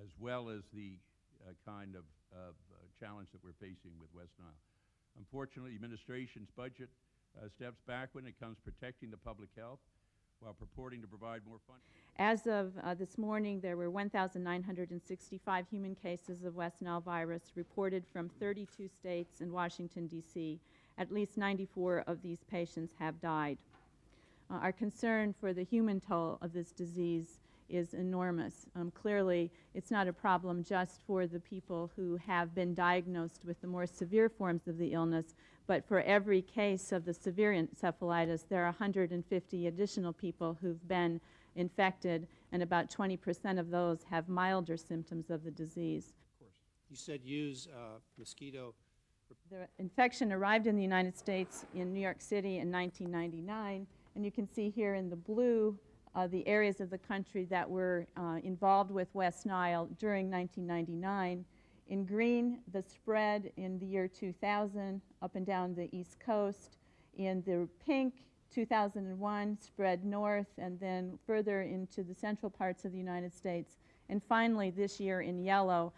as well as the kind of challenge that we're facing with West Nile. Unfortunately, the administration's budget steps back when it comes protecting the public health while purporting to provide more funding. As of this morning, there were 1,965 human cases of West Nile virus reported from 32 states and Washington, D.C. At least 94 of these patients have died. Our concern for the human toll of this disease is enormous. Clearly, it's not a problem just for the people who have been diagnosed with the more severe forms of the illness, but for every case of the severe encephalitis, there are 150 additional people who've been infected, and about 20% of those have milder symptoms of the disease. Of course. You said use mosquito. The infection arrived in the United States in New York City in 1999, and you can see here in the blue the areas of the country that were involved with West Nile during 1999. In green, the spread in the year 2000 up and down the East Coast. In the pink, 2001 spread north and then further into the central parts of the United States. And finally, this year in yellow,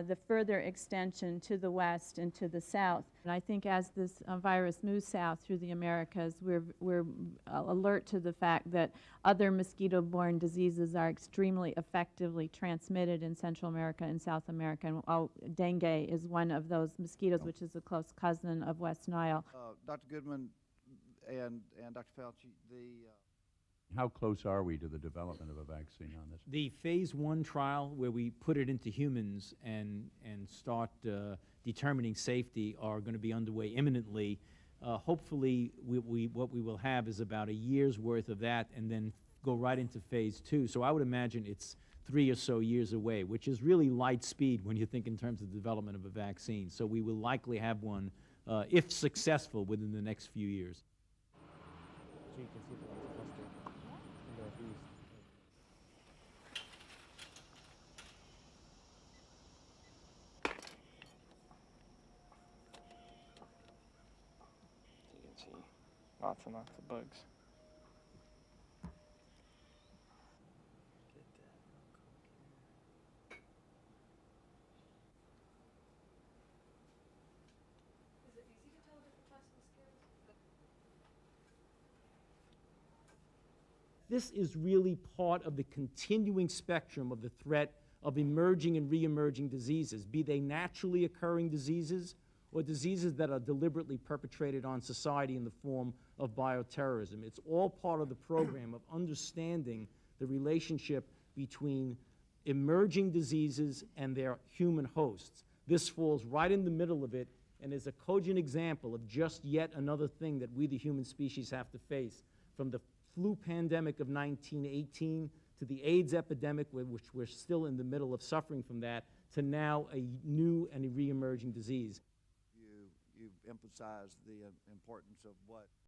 the further extension to the west and to the south. And I think as this virus moves south through the Americas, we're alert to the fact that other mosquito-borne diseases are extremely effectively transmitted in Central America and South America. And dengue is one of those mosquitoes, which is a close cousin of West Nile. Dr. Goodman and Dr. Fauci, How close are we to the development of a vaccine on this? The phase 1 trial where we put it into humans and start determining safety are going to be underway imminently. Hopefully what we will have is about a year's worth of that and then go right into phase 2. So I would imagine it's 3 or so years away, which is really light speed when you think in terms of the development of a vaccine. So we will likely have one, if successful, within the next few years. So you can see the cluster. Northeast. You can see lots and lots of bugs. Is it easy to tell different types of mosquitoes? This is really part of the continuing spectrum of the threat of emerging and re-emerging diseases, be they naturally occurring diseases or diseases that are deliberately perpetrated on society in the form of bioterrorism. It's all part of the program of understanding the relationship between emerging diseases and their human hosts. This falls right in the middle of it and is a cogent example of just yet another thing that we, the human species, have to face, from the flu pandemic of 1918 to the AIDS epidemic, which we're still in the middle of suffering from that, to now a new and a re-emerging disease. you've emphasized the importance of what